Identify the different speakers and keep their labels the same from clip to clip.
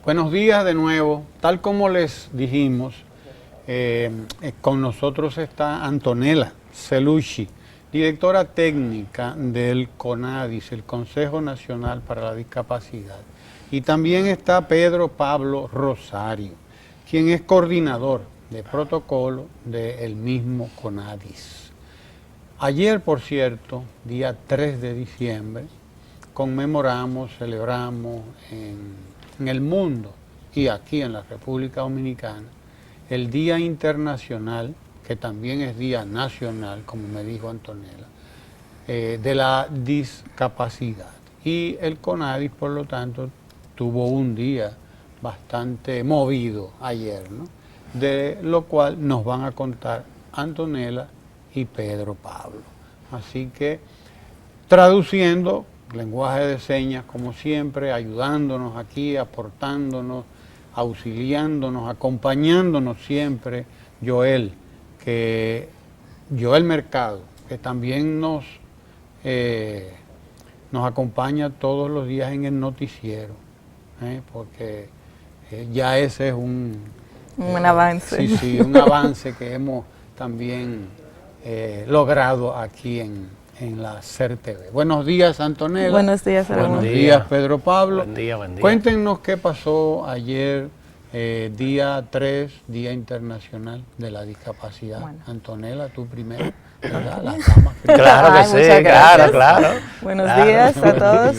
Speaker 1: Buenos días de nuevo. Tal como les dijimos, con nosotros está Antonella Cellucci, directora técnica del CONADIS, el Consejo Nacional para la Discapacidad. Y también está Pedro Pablo Rosario, quien es coordinador de protocolo del mismo CONADIS. Ayer, por cierto, día 3 de diciembre, conmemoramos, celebramos en el mundo y aquí en la República Dominicana el Día Internacional, que también es Día Nacional, como me dijo Antonella, de la discapacidad. Y el CONADIS, por lo tanto, tuvo un día bastante movido ayer, ¿no? De lo cual nos van a contar Antonella y Pedro Pablo. Así que, traduciendo, lenguaje de señas, como siempre, ayudándonos aquí, aportándonos, auxiliándonos, acompañándonos siempre, Joel Mercado, que también nos acompaña todos los días en el noticiero, porque ya ese es un
Speaker 2: avance.
Speaker 1: Sí, un avance que hemos también logrado aquí en la CERTV. Buenos días, Antonella.
Speaker 2: Buenos días,
Speaker 1: Ramón.
Speaker 3: Buen
Speaker 1: Buenos
Speaker 3: día.
Speaker 1: días, Pedro Pablo.
Speaker 3: Buen día, buen día.
Speaker 1: Cuéntenos qué pasó ayer, día 3, Día Internacional de la Discapacidad.
Speaker 2: Bueno.
Speaker 1: Antonella, tú primero, ¿verdad? Las damas primero.
Speaker 3: Claro que
Speaker 2: Ay,
Speaker 3: sí,
Speaker 2: muchas gracias.
Speaker 3: claro.
Speaker 2: Buenos
Speaker 3: Claro.
Speaker 2: días a todos.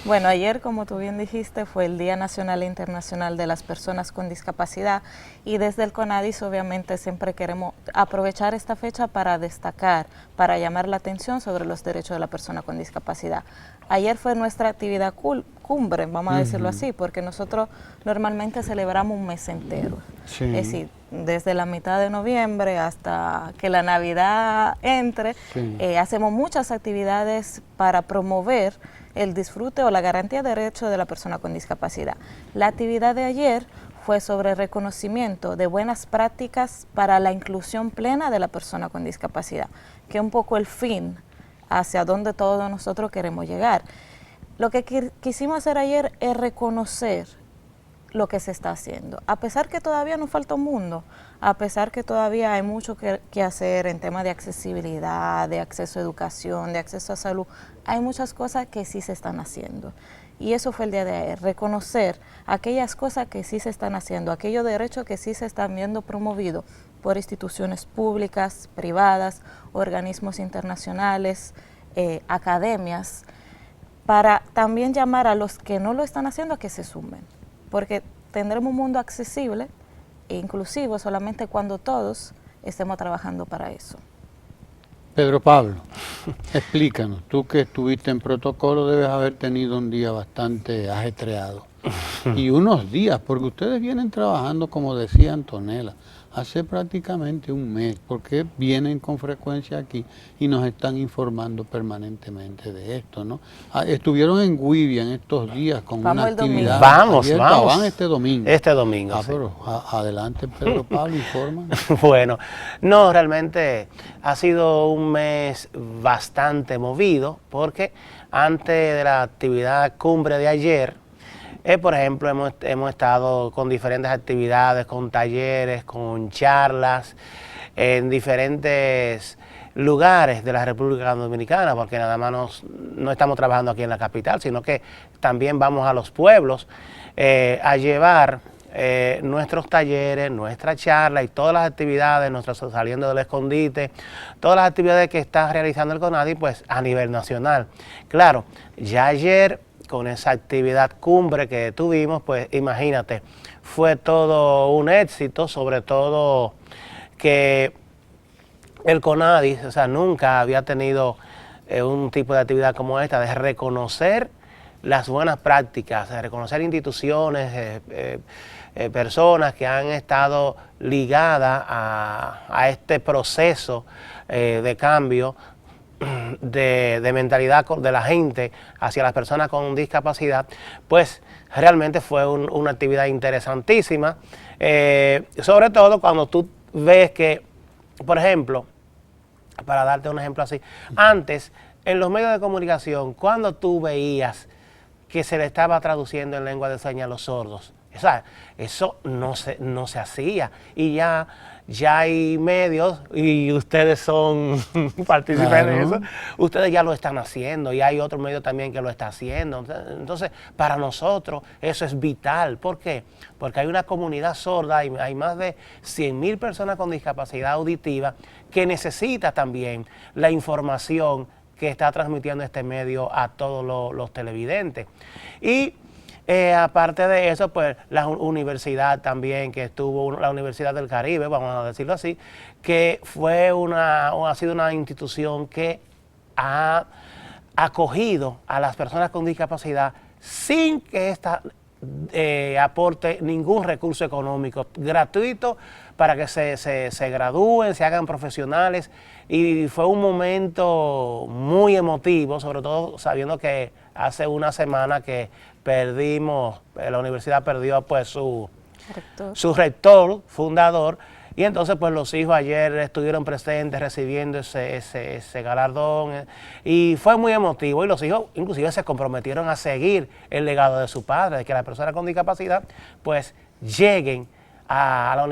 Speaker 2: Bueno, ayer, como tú bien dijiste, fue el Día Nacional e Internacional de las Personas con Discapacidad y desde el CONADIS obviamente siempre queremos aprovechar esta fecha para destacar, para llamar la atención sobre los derechos de la persona con discapacidad. Ayer fue nuestra actividad cumbre, vamos a decirlo así, porque nosotros normalmente celebramos un mes entero.
Speaker 1: Sí.
Speaker 2: Es decir, desde la mitad de noviembre hasta que la Navidad entre,
Speaker 1: Sí.
Speaker 2: hacemos muchas actividades para promover el disfrute o la garantía de derechos de la persona con discapacidad. La actividad de ayer fue sobre reconocimiento de buenas prácticas para la inclusión plena de la persona con discapacidad, que es un poco el fin hacia donde todos nosotros queremos llegar. Lo que quisimos hacer ayer es reconocer lo que se está haciendo, a pesar que todavía nos falta un mundo, a pesar que todavía hay mucho que hacer en temas de accesibilidad, de acceso a educación, de acceso a salud, hay muchas cosas que sí se están haciendo. Y eso fue el día de ayer, reconocer aquellas cosas que sí se están haciendo, aquellos derechos que sí se están viendo promovidos por instituciones públicas, privadas, organismos internacionales, academias, para también llamar a los que no lo están haciendo a que se sumen. Porque tendremos un mundo accesible e inclusivo solamente cuando todos estemos trabajando para eso.
Speaker 1: Pedro Pablo, explícanos, tú que estuviste en protocolo debes haber tenido un día bastante ajetreado. Y unos días, porque ustedes vienen trabajando, como decía Antonella, hace prácticamente un mes, porque vienen con frecuencia aquí y nos están informando permanentemente de esto, ¿no? Estuvieron en Guivia en estos días con
Speaker 2: Vamos
Speaker 1: una
Speaker 2: el domingo.
Speaker 1: actividad.
Speaker 3: Vamos.
Speaker 1: Van este domingo.
Speaker 3: Este domingo, sí.
Speaker 1: Pero adelante, Pedro Pablo, informa.
Speaker 3: Bueno, no, realmente ha sido un mes bastante movido porque antes de la actividad cumbre de ayer, por ejemplo, hemos estado con diferentes actividades, con talleres, con charlas, en diferentes lugares de la República Dominicana, porque nada más no estamos trabajando aquí en la capital, sino que también vamos a los pueblos a llevar nuestros talleres, nuestra charla y todas las actividades, nuestro saliendo del escondite, todas las actividades que está realizando el CONADIS, pues a nivel nacional. Claro, ya ayer con esa actividad cumbre que tuvimos, pues imagínate, fue todo un éxito, sobre todo que el CONADIS, o sea, nunca había tenido un tipo de actividad como esta, de reconocer las buenas prácticas, de reconocer instituciones, personas que han estado ligadas a este proceso de cambio de mentalidad de la gente hacia las personas con discapacidad, pues realmente fue una actividad interesantísima, sobre todo cuando tú ves que, por ejemplo, para darte un ejemplo así, antes en los medios de comunicación, cuando tú veías que se le estaba traduciendo en lengua de señas a los sordos, O sea, eso no se hacía. Y ya hay medios, y ustedes son partícipes de eso, ustedes ya lo están haciendo, y hay otro medio también que lo está haciendo. Entonces, para nosotros eso es vital. ¿Por qué? Porque hay una comunidad sorda, y hay más de 100,000 personas con discapacidad auditiva que necesita también la información que está transmitiendo este medio a todos los televidentes. Y aparte de eso, pues la universidad también, que estuvo, la Universidad del Caribe, vamos a decirlo así, que ha sido una institución que ha acogido a las personas con discapacidad sin que ésta aporte ningún recurso económico, gratuito, para que se gradúen, se hagan profesionales. Y fue un momento muy emotivo, sobre todo sabiendo que hace una semana que la universidad perdió pues su rector fundador, y entonces pues los hijos ayer estuvieron presentes recibiendo ese galardón, y fue muy emotivo, y los hijos inclusive se comprometieron a seguir el legado de su padre, de que las personas con discapacidad pues lleguen a la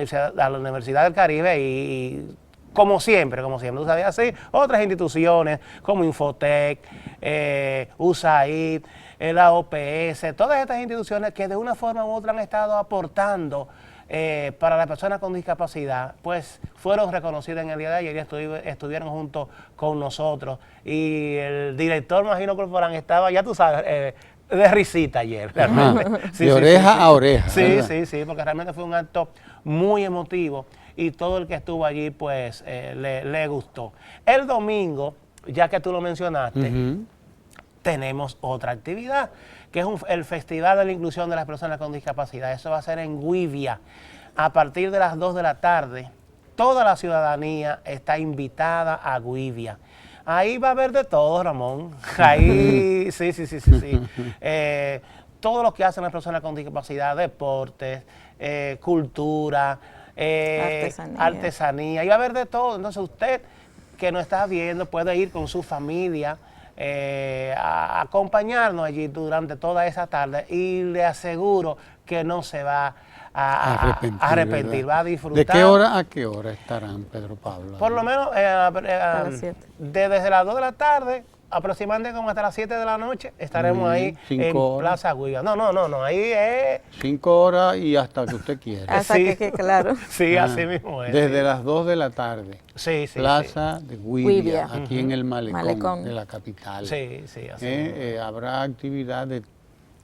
Speaker 3: Universidad del Caribe, y como siempre, tú sabes, así, otras instituciones como Infotec, USAID, la OPS, todas estas instituciones que de una forma u otra han estado aportando para las personas con discapacidad, pues fueron reconocidas en el día de ayer y estuvieron junto con nosotros. Y el director Magino Corporán estaba, ya tú sabes, de risita ayer, realmente.
Speaker 1: Sí, de oreja a oreja.
Speaker 3: Sí, porque realmente fue un acto muy emotivo, y todo el que estuvo allí pues le gustó. El domingo, ya que tú lo mencionaste, tenemos otra actividad, que es el Festival de la Inclusión de las Personas con Discapacidad. Eso va a ser en Guivia, a partir de las 2 de la tarde. Toda la ciudadanía está invitada a Guivia. Ahí va a haber de todo, Ramón. Ahí, sí. Todo lo que hacen las personas con discapacidad, deportes, cultura, artesanía. Y va a haber de todo. Entonces usted que nos está viendo puede ir con su familia a acompañarnos allí durante toda esa tarde, y le aseguro que no se va a arrepentir, va a disfrutar.
Speaker 1: ¿De qué hora a qué hora estarán, Pedro Pablo?
Speaker 3: Por lo menos desde las 2 de la tarde, aproximadamente como hasta las 7 de la noche, estaremos ahí en Plaza Guivia. No, ahí es
Speaker 1: 5 horas y hasta que usted quiera.
Speaker 2: Hasta que claro.
Speaker 3: Sí, así mismo es.
Speaker 1: Desde las 2 de la tarde.
Speaker 3: Sí.
Speaker 1: Plaza de Guivia, aquí en el malecón de la capital.
Speaker 3: Sí, así
Speaker 1: habrá actividad de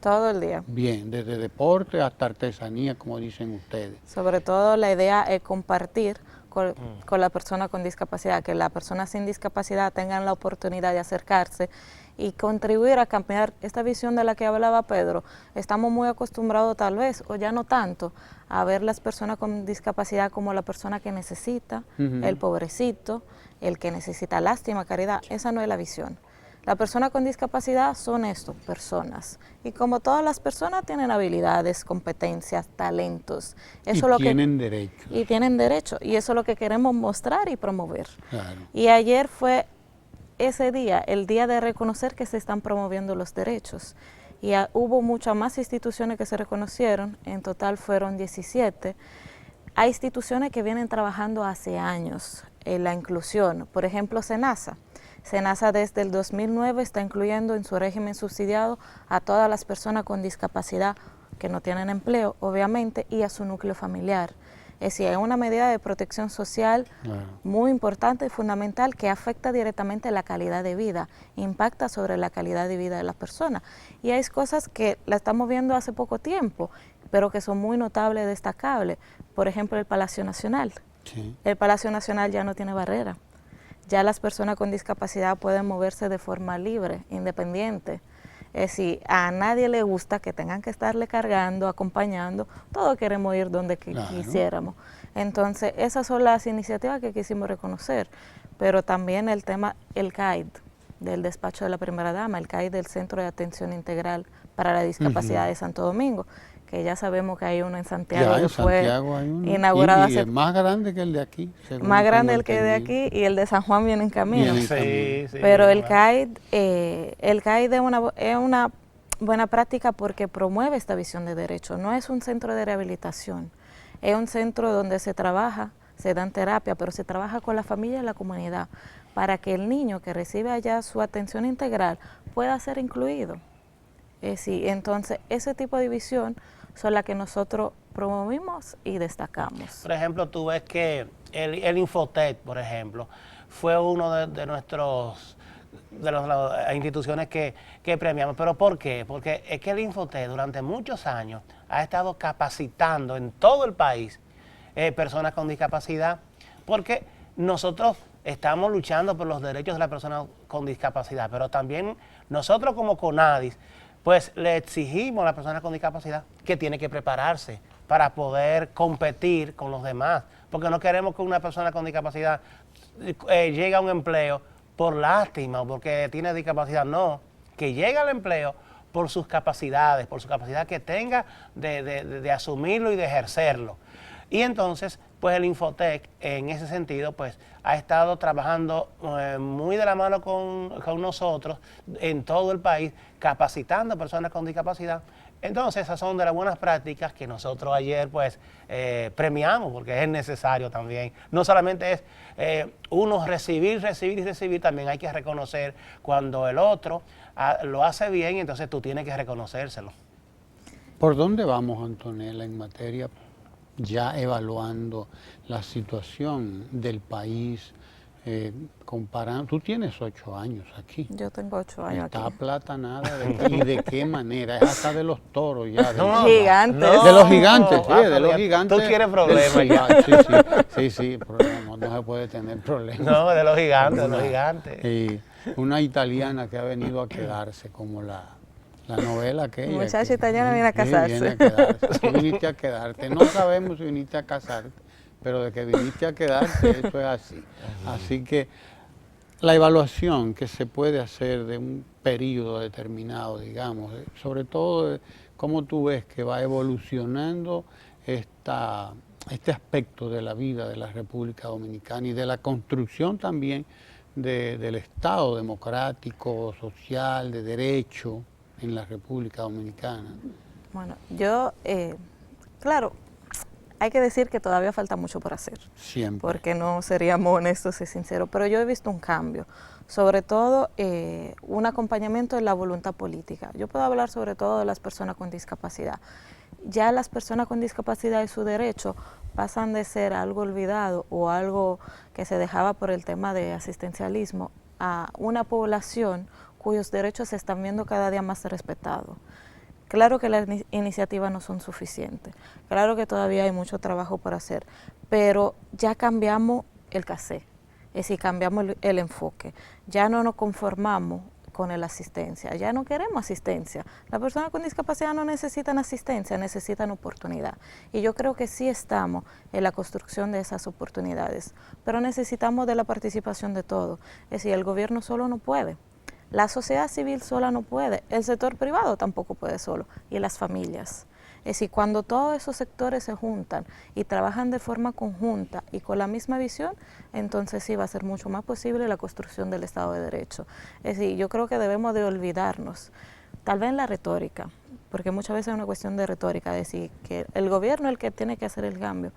Speaker 2: todo el día.
Speaker 1: Bien, desde deporte hasta artesanía, como dicen ustedes.
Speaker 2: Sobre todo la idea es compartir con la persona con discapacidad, que las personas sin discapacidad tengan la oportunidad de acercarse y contribuir a cambiar esta visión de la que hablaba Pedro. Estamos muy acostumbrados tal vez, o ya no tanto, a ver las personas con discapacidad como la persona que necesita, el pobrecito, el que necesita lástima, caridad. Esa no es la visión. Las personas con discapacidad son esto, personas. Y como todas las personas tienen habilidades, competencias, talentos. Eso
Speaker 1: tienen derecho.
Speaker 2: Y tienen derecho. Y eso es lo que queremos mostrar y promover.
Speaker 1: Claro.
Speaker 2: Y ayer fue ese día, el día de reconocer que se están promoviendo los derechos. Y hubo muchas más instituciones que se reconocieron. En total fueron 17. Hay instituciones que vienen trabajando hace años en la inclusión. Por ejemplo, SENASA. SENASA desde el 2009 está incluyendo en su régimen subsidiado a todas las personas con discapacidad que no tienen empleo, obviamente, y a su núcleo familiar. Es decir, es una medida de protección social muy importante y fundamental que afecta directamente la calidad de vida, impacta sobre la calidad de vida de la persona. Y hay cosas que la estamos viendo hace poco tiempo, pero que son muy notables, destacables. Por ejemplo, el Palacio Nacional. Sí. El Palacio Nacional ya no tiene barrera. Ya las personas con discapacidad pueden moverse de forma libre, independiente. Es decir, a nadie le gusta que tengan que estarle cargando, acompañando. Todos queremos ir donde quisiéramos. Entonces, esas son las iniciativas que quisimos reconocer. Pero también el tema, el CAID, del despacho de la primera dama, el CAID del Centro de Atención Integral para la Discapacidad de Santo Domingo, que ya sabemos que hay uno en Santiago que fue inaugurado hace...
Speaker 1: Y es más grande que el de aquí.
Speaker 2: Más grande el que de aquí, y el de San Juan viene en camino.
Speaker 3: Sí,
Speaker 2: pero el CAID es una buena práctica porque promueve esta visión de derecho. No es un centro de rehabilitación, es un centro donde se trabaja, se dan terapia, pero se trabaja con la familia y la comunidad para que el niño que recibe allá su atención integral pueda ser incluido. Sí, entonces, ese tipo de visión son las que nosotros promovimos y destacamos.
Speaker 3: Por ejemplo, tú ves que el Infotec, por ejemplo, fue uno de nuestros de las instituciones que premiamos. ¿Pero por qué? Porque es que el Infotec durante muchos años ha estado capacitando en todo el país personas con discapacidad, porque nosotros estamos luchando por los derechos de las personas con discapacidad, pero también nosotros como CONADIS, pues le exigimos a las personas con discapacidad que tienen que prepararse para poder competir con los demás, porque no queremos que una persona con discapacidad llegue a un empleo por lástima o porque tiene discapacidad, no, que llegue al empleo por sus capacidades, por su capacidad que tenga de asumirlo y de ejercerlo. Y entonces, pues el Infotec, en ese sentido, pues ha estado trabajando muy de la mano con nosotros en todo el país, capacitando a personas con discapacidad. Entonces, esas son de las buenas prácticas que nosotros ayer, pues, premiamos, porque es necesario también. No solamente es uno recibir, también hay que reconocer cuando el otro lo hace bien, entonces tú tienes que reconocérselo.
Speaker 1: ¿Por dónde vamos, Antonella, en materia ya evaluando la situación del país, comparando? Tú tienes 8 años aquí.
Speaker 2: Yo tengo 8 años
Speaker 1: Está
Speaker 2: aquí.
Speaker 1: aplatanada. ¿Y de qué manera? Es hasta de los toros ya.
Speaker 2: Gigantes.
Speaker 1: De los gigantes, sí, de los gigantes.
Speaker 3: Tú quieres problemas ya.
Speaker 1: Sí, problema, no se puede tener problemas.
Speaker 3: No, de los gigantes,
Speaker 1: Y una italiana que ha venido a quedarse, como la novela aquella.
Speaker 2: Muchacha italiana viene a casarse.
Speaker 1: Viene a quedarse. Tú viniste a quedarte. No sabemos si viniste a casarte, pero de que viniste a quedarte, eso es así. Así que la evaluación que se puede hacer de un periodo determinado, digamos, sobre todo cómo tú ves que va evolucionando este aspecto de la vida de la República Dominicana y de la construcción también del Estado democrático, social, de derecho en la República Dominicana.
Speaker 2: Bueno, yo, claro, hay que decir que todavía falta mucho por hacer.
Speaker 1: Siempre.
Speaker 2: Porque no seríamos honestos y sinceros, pero yo he visto un cambio, sobre todo un acompañamiento en la voluntad política. Yo puedo hablar sobre todo de las personas con discapacidad. Ya las personas con discapacidad y su derecho pasan de ser algo olvidado o algo que se dejaba por el tema de asistencialismo a una población cuyos derechos se están viendo cada día más respetados. Claro que las iniciativas no son suficientes, claro que todavía hay mucho trabajo por hacer, pero ya cambiamos el cassette, es decir, cambiamos el enfoque, ya no nos conformamos con la asistencia, ya no queremos asistencia. Las personas con discapacidad no necesitan asistencia, necesitan oportunidad. Y yo creo que sí estamos en la construcción de esas oportunidades, pero necesitamos de la participación de todos. Es decir, el gobierno solo no puede. La sociedad civil sola no puede, el sector privado tampoco puede solo, y las familias. Es decir, cuando todos esos sectores se juntan y trabajan de forma conjunta y con la misma visión, entonces sí va a ser mucho más posible la construcción del Estado de Derecho. Es decir, yo creo que debemos de olvidarnos, tal vez en la retórica, porque muchas veces es una cuestión de retórica, decir que el gobierno es el que tiene que hacer el cambio.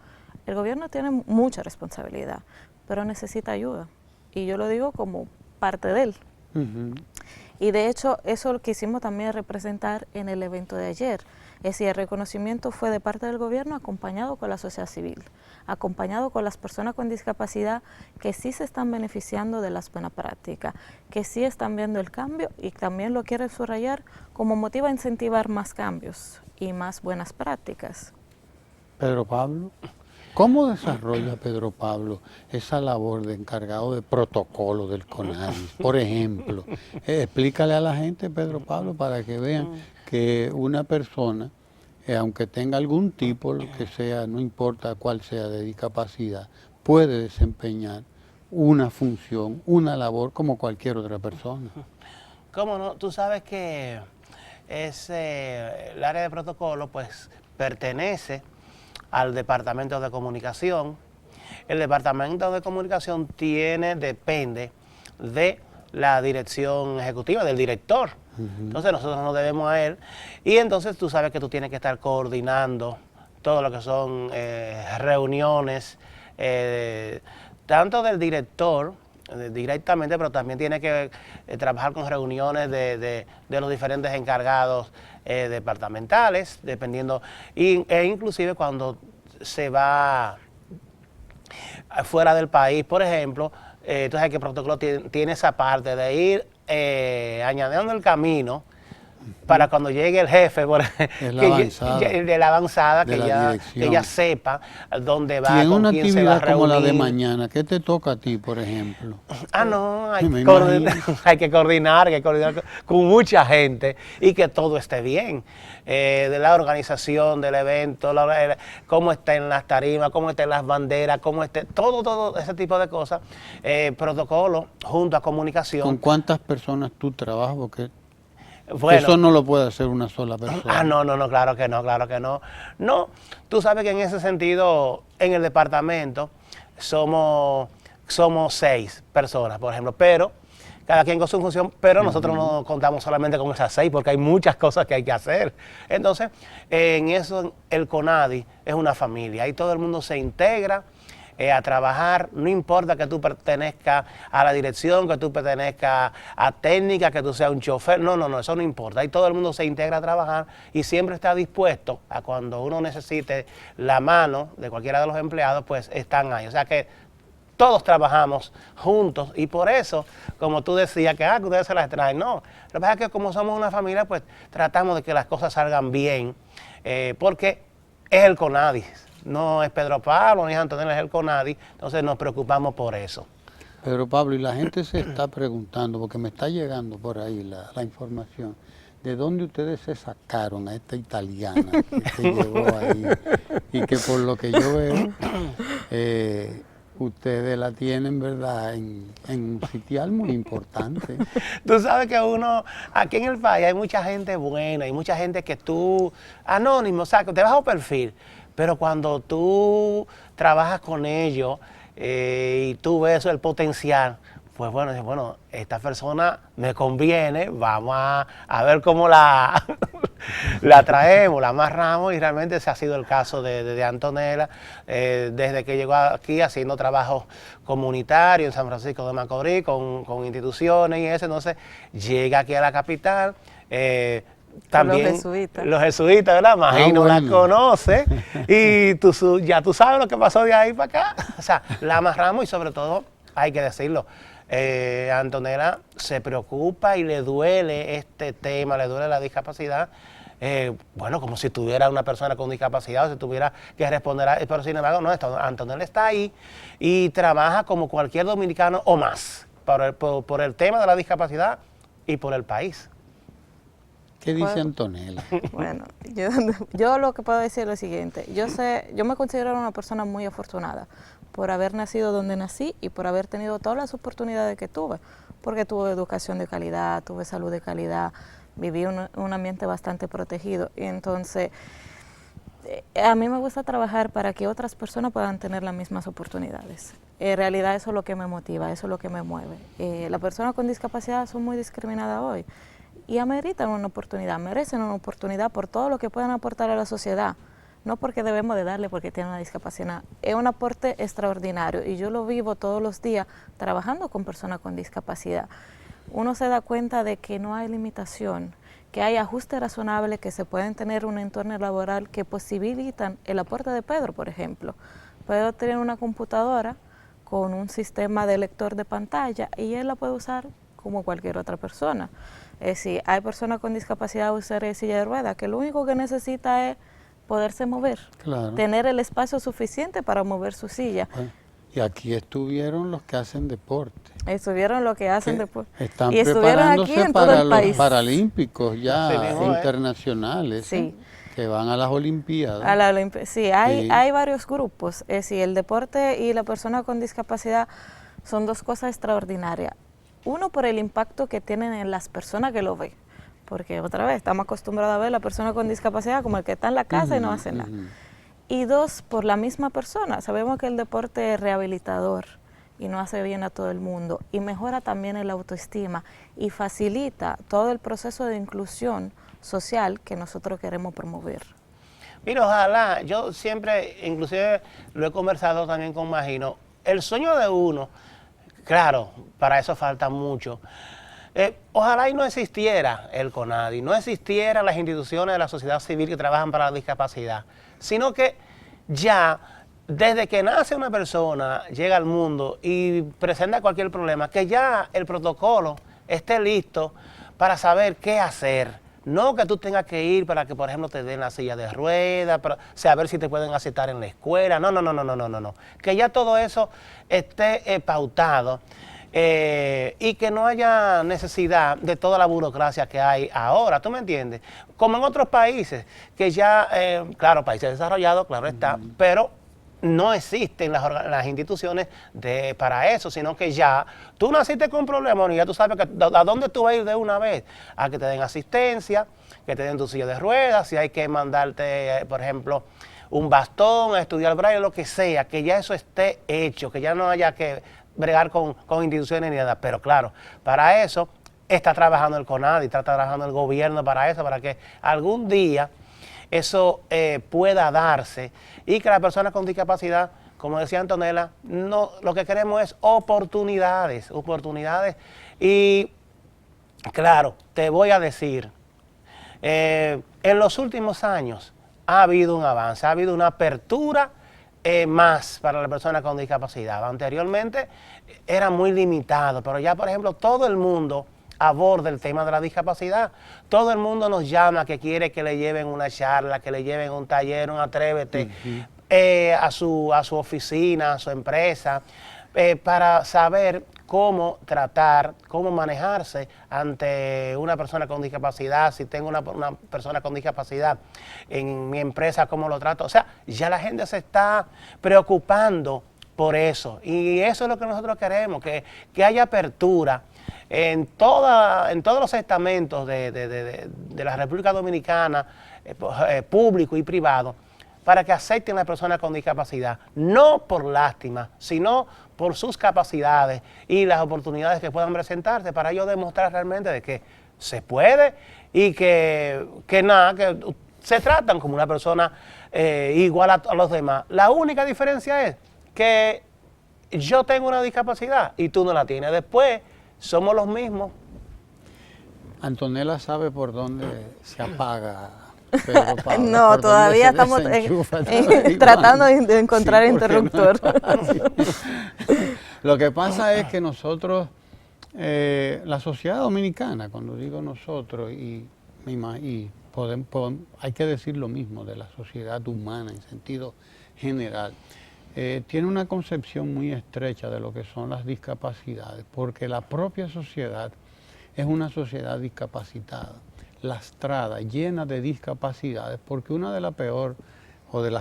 Speaker 2: El gobierno tiene mucha responsabilidad, pero necesita ayuda, y yo lo digo como parte de él. Y de hecho eso lo quisimos también representar en el evento de ayer. Es decir, el reconocimiento fue de parte del gobierno acompañado con la sociedad civil, acompañado con las personas con discapacidad que sí se están beneficiando de las buenas prácticas, que sí están viendo el cambio y también lo quieren subrayar como motivo a incentivar más cambios y más buenas prácticas.
Speaker 1: Pedro Pablo, ¿cómo desarrolla Pedro Pablo esa labor de encargado de protocolo del CONADIS? Por ejemplo, explícale a la gente, Pedro Pablo, para que vean que una persona, aunque tenga algún tipo, lo que sea, no importa cuál sea de discapacidad, puede desempeñar una función, una labor como cualquier otra persona.
Speaker 3: ¿Cómo no? Tú sabes que el área de protocolo pues pertenece al Departamento de Comunicación. El Departamento de Comunicación depende de la dirección ejecutiva, del director. Entonces nosotros nos debemos a él y entonces tú sabes que tú tienes que estar coordinando todo lo que son reuniones, tanto del director directamente, pero también tiene que trabajar con reuniones de los diferentes encargados departamentales, dependiendo, e inclusive cuando se va fuera del país, por ejemplo, entonces que el protocolo tiene esa parte de ir añadiendo el camino para cuando llegue el jefe de la avanzada, que ya sepa dónde va,
Speaker 1: con
Speaker 3: con quién se va a reunir.
Speaker 1: Una actividad como la de mañana, ¿qué te toca a ti, por ejemplo?
Speaker 3: No, hay que coordinar con mucha gente y que todo esté bien. De la organización del evento, cómo estén las tarimas, cómo estén las banderas, cómo esté todo ese tipo de cosas. Protocolo junto a comunicación.
Speaker 1: ¿Con cuántas personas tú trabajas? Porque
Speaker 3: bueno,
Speaker 1: eso no lo puede hacer una sola persona.
Speaker 3: No, claro que no. No, tú sabes que en ese sentido, en el departamento, somos 6 personas, por ejemplo, pero cada quien con su función, pero nosotros no contamos solamente con esas 6 porque hay muchas cosas que hay que hacer. Entonces, en eso el CONADI es una familia, ahí todo el mundo se integra a trabajar, no importa que tú pertenezcas a la dirección, que tú pertenezcas a técnica, que tú seas un chofer, no, eso no importa, ahí todo el mundo se integra a trabajar y siempre está dispuesto a cuando uno necesite la mano de cualquiera de los empleados, pues están ahí, o sea que todos trabajamos juntos y por eso, como tú decías, que ustedes se las traen, no, lo que pasa es que como somos una familia, pues tratamos de que las cosas salgan bien, porque es el CONADI. No es Pedro Pablo ni Antonella, es el CONADI, entonces nos preocupamos por eso.
Speaker 1: Pedro Pablo, y la gente se está preguntando, porque me está llegando por ahí la información, ¿de dónde ustedes se sacaron a esta italiana que llegó ahí? Y que por lo que yo veo, ustedes la tienen, ¿verdad?, en un sitial muy importante.
Speaker 3: Tú sabes que aquí en el país hay mucha gente buena, hay mucha gente que tú, anónimo, o sea, que te bajo perfil. Pero cuando tú trabajas con ellos y tú ves el potencial, pues bueno, esta persona me conviene, vamos a ver cómo la traemos, la amarramos y realmente ese ha sido el caso de Antonella, desde que llegó aquí haciendo trabajos comunitarios en San Francisco de Macorís con instituciones y eso, entonces llega aquí a la capital. También los jesuitas, ¿verdad? Imagino la conoce y ya tú sabes lo que pasó de ahí para acá. O sea, la amarramos y sobre todo, hay que decirlo, Antonella se preocupa y le duele este tema, le duele la discapacidad. Bueno, como si tuviera una persona con discapacidad o si tuviera que responder pero sin embargo, no, Antonella está ahí y trabaja como cualquier dominicano o más por el tema de la discapacidad y por el país.
Speaker 1: ¿Qué dice Antonella?
Speaker 2: Bueno, yo lo que puedo decir es lo siguiente. Yo me considero una persona muy afortunada por haber nacido donde nací y por haber tenido todas las oportunidades que tuve. Porque tuve educación de calidad, tuve salud de calidad, viví en un ambiente bastante protegido. Y entonces, a mí me gusta trabajar para que otras personas puedan tener las mismas oportunidades. En realidad eso es lo que me motiva, eso es lo que me mueve. Las personas con discapacidad son muy discriminadas hoy. Y ameritan una oportunidad, merecen una oportunidad por todo lo que puedan aportar a la sociedad, no porque debemos de darle porque tienen una discapacidad. Es un aporte extraordinario y yo lo vivo todos los días trabajando con personas con discapacidad. Uno se da cuenta de que no hay limitación, que hay ajustes razonables que se pueden tener en un entorno laboral que posibilitan el aporte de Pedro, por ejemplo. Pedro tiene una computadora con un sistema de lector de pantalla y él la puede usar como cualquier otra persona. Si hay personas con discapacidad usar silla de ruedas, que lo único que necesita es poderse mover, claro, tener el espacio suficiente para mover su silla.
Speaker 1: Bueno, y aquí estuvieron los que hacen deporte.
Speaker 2: Estuvieron los que hacen deporte.
Speaker 1: Están
Speaker 2: y
Speaker 1: preparándose
Speaker 2: aquí en
Speaker 1: para
Speaker 2: todo el
Speaker 1: los
Speaker 2: país.
Speaker 1: Paralímpicos ya internacionales,
Speaker 2: sí,
Speaker 1: que van a las Olimpiadas.
Speaker 2: Sí, hay varios grupos. Es decir, el deporte y la persona con discapacidad son dos cosas extraordinarias. Uno, por el impacto que tienen en las personas que lo ven, porque otra vez estamos acostumbrados a ver a la persona con discapacidad como el que está en la casa y no hace nada. Y dos, por la misma persona. Sabemos que el deporte es rehabilitador y no hace bien a todo el mundo, y mejora también el autoestima y facilita todo el proceso de inclusión social que nosotros queremos promover.
Speaker 3: Mira, ojalá, yo siempre, inclusive lo he conversado también con Magino, el sueño de uno, claro, para eso falta mucho. Ojalá y no existiera el CONADI, no existieran las instituciones de la sociedad civil que trabajan para la discapacidad, sino que ya desde que nace una persona, llega al mundo y presenta cualquier problema, que ya el protocolo esté listo para saber qué hacer. No que tú tengas que ir para que, por ejemplo, te den la silla de ruedas, para saber si te pueden aceptar en la escuela. No. Que ya todo eso esté pautado y que no haya necesidad de toda la burocracia que hay ahora, ¿tú me entiendes? Como en otros países, que ya, claro, países desarrollados, claro está, pero no existen las instituciones para eso, sino que ya tú naciste con problemas y ya tú sabes a dónde tú vas a ir de una vez, a que te den asistencia, que te den tu silla de ruedas, si hay que mandarte, por ejemplo, un bastón a estudiar braille, lo que sea, que ya eso esté hecho, que ya no haya que bregar con instituciones ni nada. Pero claro, para eso está trabajando el CONADI, está trabajando el gobierno para eso, para que algún día eso pueda darse y que las personas con discapacidad, como decía Antonella, no, lo que queremos es oportunidades. Y claro, te voy a decir, en los últimos años ha habido un avance, ha habido una apertura más para las personas con discapacidad. Anteriormente era muy limitado, pero ya, por ejemplo, todo el mundo aborda el tema de la discapacidad. Todo el mundo nos llama que quiere que le lleven una charla, que le lleven un taller, un Atrévete, a su oficina, a su empresa, para saber cómo tratar, cómo manejarse ante una persona con discapacidad. Si tengo una persona con discapacidad en mi empresa, cómo lo trato. O sea, ya la gente se está preocupando por eso. Y eso es lo que nosotros queremos, que haya apertura en todos los estamentos de la República Dominicana, público y privado, para que acepten a las personas con discapacidad, no por lástima, sino por sus capacidades y las oportunidades que puedan presentarse, para ellos demostrar realmente de que se puede y que se tratan como una persona igual a los demás. La única diferencia es que yo tengo una discapacidad y tú no la tienes. Después somos los mismos.
Speaker 1: Antonella sabe por dónde se apaga Pedro Pablo.
Speaker 2: No, todavía estamos tratando de encontrar el interruptor.
Speaker 1: Lo que pasa es que nosotros, la sociedad dominicana, cuando digo nosotros, hay que decir lo mismo de la sociedad humana en sentido general, tiene una concepción muy estrecha de lo que son las discapacidades, porque la propia sociedad es una sociedad discapacitada, lastrada, llena de discapacidades, porque una de las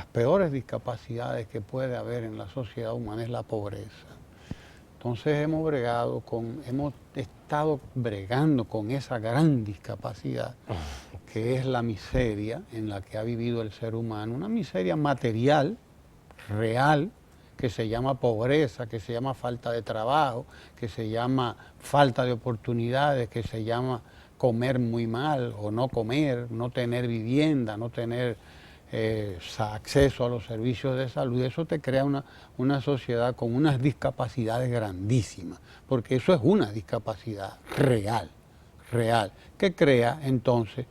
Speaker 1: peores discapacidades que puede haber en la sociedad humana es la pobreza. Entonces hemos estado bregando con esa gran discapacidad que es la miseria en la que ha vivido el ser humano, una miseria material, real, que se llama pobreza, que se llama falta de trabajo, que se llama falta de oportunidades, que se llama comer muy mal o no comer, no tener vivienda, no tener acceso a los servicios de salud. Eso te crea una sociedad con unas discapacidades grandísimas, porque eso es una discapacidad real, que crea entonces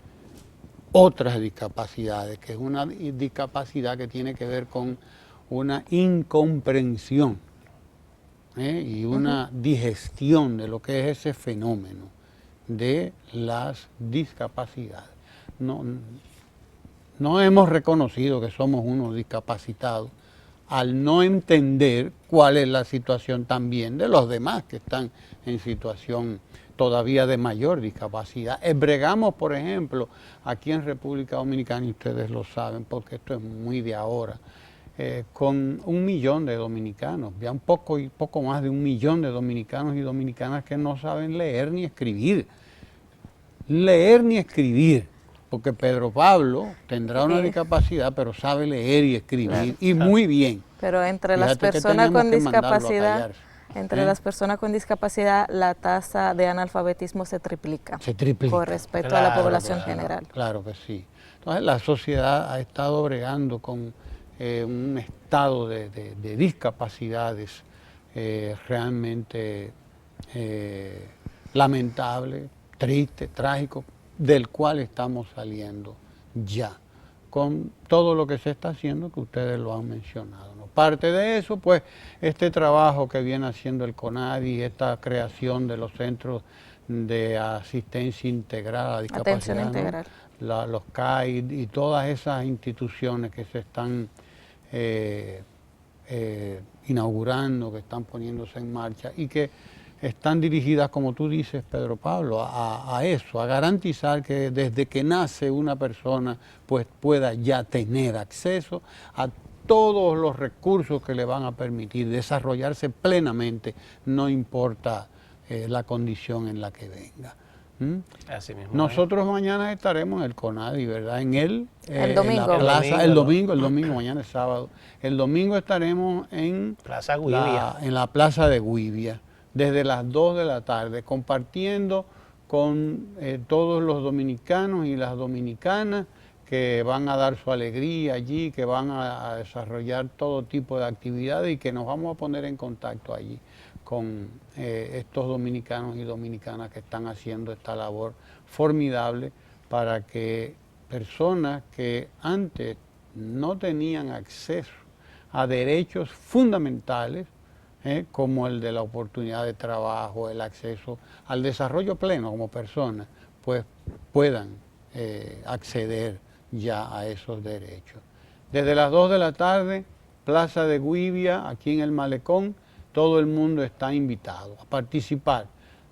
Speaker 1: otras discapacidades, que es una discapacidad que tiene que ver con una incomprensión y una digestión de lo que es ese fenómeno de las discapacidades. No hemos reconocido que somos unos discapacitados al no entender cuál es la situación también de los demás que están en situación todavía de mayor discapacidad. Bregamos, por ejemplo, aquí en República Dominicana, y ustedes lo saben porque esto es muy de ahora, con 1 millón de dominicanos, ya poco más de 1 millón de dominicanos y dominicanas que no saben leer ni escribir. Porque Pedro Pablo tendrá una discapacidad, pero sabe leer y escribir, y muy bien.
Speaker 2: Pero entre las personas con discapacidad, Entre las personas con discapacidad, la tasa de analfabetismo se triplica.
Speaker 1: Se triplica.
Speaker 2: Con respecto a la población general.
Speaker 1: Claro que sí. Entonces, la sociedad ha estado bregando con un estado de discapacidades realmente lamentable, triste, trágico, del cual estamos saliendo ya, con todo lo que se está haciendo, que ustedes lo han mencionado, ¿no? Parte de eso, pues, este trabajo que viene haciendo el CONADI, esta creación de los centros de asistencia integral a la discapacidad,
Speaker 2: Atención integral.
Speaker 1: ¿no? Los CAI y todas esas instituciones que se están inaugurando, que están poniéndose en marcha y que están dirigidas, como tú dices, Pedro Pablo, a eso, a garantizar que desde que nace una persona pues pueda ya tener acceso a todos los recursos que le van a permitir desarrollarse plenamente, no importa la condición en la que venga.
Speaker 3: Así mismo.
Speaker 1: Nosotros mañana estaremos en el CONADI, ¿verdad?
Speaker 2: El
Speaker 1: En
Speaker 2: domingo.
Speaker 1: la plaza, el domingo, mañana es sábado. El domingo estaremos en
Speaker 3: Plaza Guivia.
Speaker 1: en la plaza de Guivia, desde las 2 de la tarde, compartiendo con todos los dominicanos y las dominicanas que van a dar su alegría allí, que van a desarrollar todo tipo de actividades y que nos vamos a poner en contacto allí con estos dominicanos y dominicanas que están haciendo esta labor formidable para que personas que antes no tenían acceso a derechos fundamentales, como el de la oportunidad de trabajo, el acceso al desarrollo pleno como persona, pues puedan acceder ya a esos derechos. Desde las 2 de la tarde, Plaza de Guivia, aquí en el Malecón, todo el mundo está invitado a participar.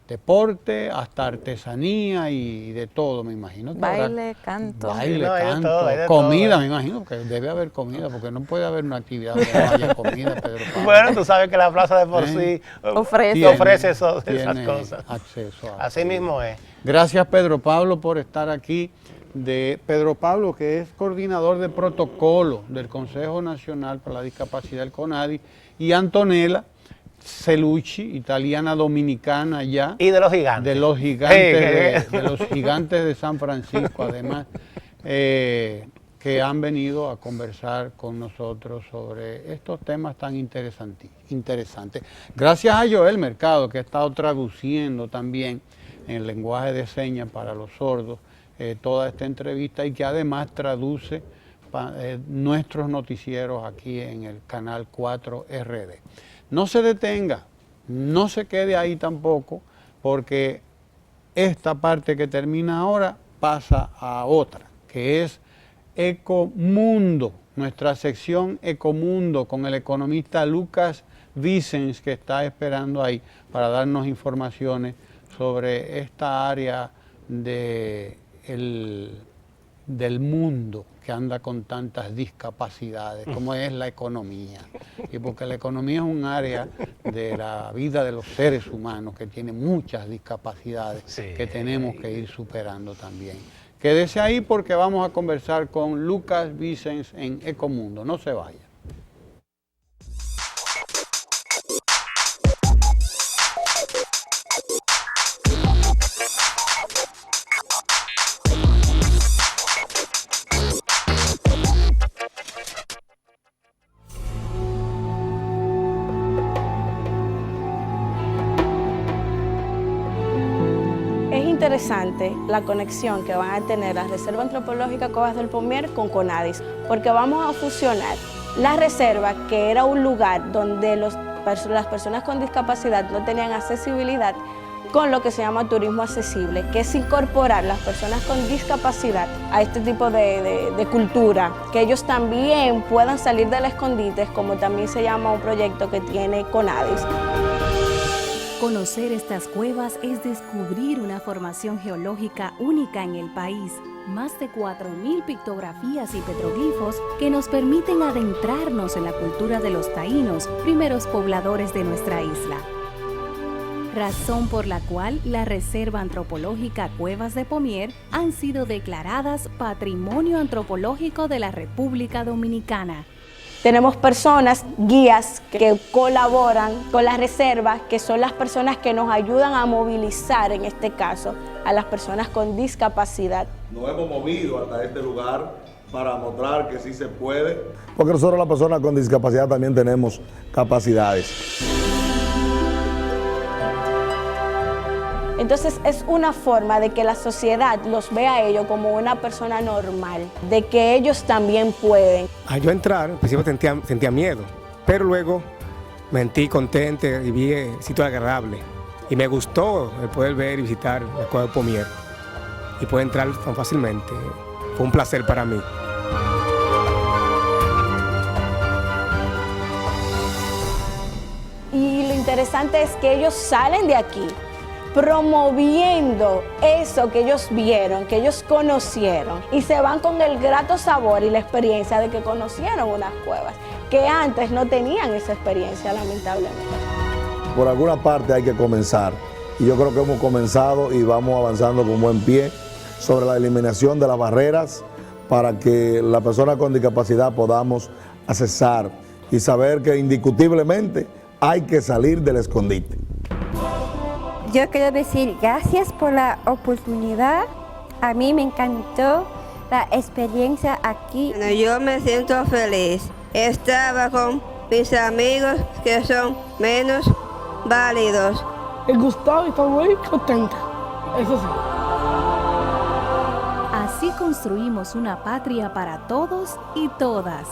Speaker 1: Deporte, hasta artesanía y de todo, me imagino.
Speaker 2: Baile, canto.
Speaker 1: Baile,
Speaker 3: No,
Speaker 1: canto,
Speaker 3: de
Speaker 1: comida,
Speaker 3: todo.
Speaker 1: me imagino, que debe haber comida, porque no puede haber una actividad donde no haya comida, Pedro Pablo.
Speaker 3: Bueno, tú sabes que la plaza de por sí ofrece esas
Speaker 1: tiene
Speaker 3: cosas.
Speaker 1: acceso a
Speaker 3: Así mismo es.
Speaker 1: Gracias, Pedro Pablo, por estar aquí. Pedro Pablo, que es coordinador de protocolo del Consejo Nacional para la Discapacidad del CONADI, y Antonella Celucci, italiana dominicana ya.
Speaker 3: Y de los gigantes.
Speaker 1: De los gigantes, de los gigantes de San Francisco, además, que han venido a conversar con nosotros sobre estos temas tan interesantes. Gracias a Joel Mercado, que ha estado traduciendo también en el lenguaje de señas para los sordos toda esta entrevista y que además traduce nuestros noticieros aquí en el canal 4 RD. No se detenga, no se quede ahí tampoco, porque esta parte que termina ahora pasa a otra, que es Ecomundo, nuestra sección Ecomundo con el economista Lucas Vicens, que está esperando ahí para darnos informaciones sobre esta área del mundo que anda con tantas discapacidades, como es la economía. Y porque la economía es un área de la vida de los seres humanos que tiene muchas discapacidades que tenemos que ir superando también. Quédese ahí porque vamos a conversar con Lucas Vicens en Ecomundo. No se vaya.
Speaker 4: Interesante la conexión que van a tener la Reserva Antropológica Cuevas del Pomier con CONADIS, porque vamos a fusionar la reserva, que era un lugar donde las personas con discapacidad no tenían accesibilidad, con lo que se llama turismo accesible, que es incorporar las personas con discapacidad a este tipo de cultura, que ellos también puedan salir del escondite, como también se llama un proyecto que tiene CONADIS.
Speaker 5: Conocer estas cuevas es descubrir una formación geológica única en el país. Más de 4.000 pictografías y petroglifos que nos permiten adentrarnos en la cultura de los taínos, primeros pobladores de nuestra isla. Razón por la cual la Reserva Antropológica Cuevas de Pomier han sido declaradas Patrimonio Antropológico de la República Dominicana.
Speaker 4: Tenemos personas, guías, que colaboran con las reservas, que son las personas que nos ayudan a movilizar, en este caso, a las personas con discapacidad.
Speaker 6: Nos hemos movido hasta este lugar para mostrar que sí se puede.
Speaker 7: Porque nosotros las personas con discapacidad también tenemos capacidades.
Speaker 4: Entonces es una forma de que la sociedad los vea a ellos como una persona normal, de que ellos también pueden.
Speaker 8: Al yo entrar, al principio sentía miedo, pero luego me sentí contento y vi el sitio agradable. Y me gustó el poder ver y visitar la Cueva del Pomier y poder entrar tan fácilmente. Fue un placer para mí.
Speaker 4: Y lo interesante es que ellos salen de aquí promoviendo eso que ellos vieron, que ellos conocieron, y se van con el grato sabor y la experiencia de que conocieron unas cuevas, que antes no tenían esa experiencia, lamentablemente.
Speaker 7: Por alguna parte hay que comenzar, y yo creo que hemos comenzado y vamos avanzando con buen pie sobre la eliminación de las barreras para que las personas con discapacidad podamos accesar y saber que indiscutiblemente hay que salir del escondite.
Speaker 9: Yo quiero decir gracias por la oportunidad. A mí me encantó la experiencia aquí.
Speaker 10: Bueno, yo me siento feliz. Estaba con mis amigos que son menos válidos.
Speaker 11: Me gustó y estoy muy contenta. Eso sí.
Speaker 5: Así construimos una patria para todos y todas.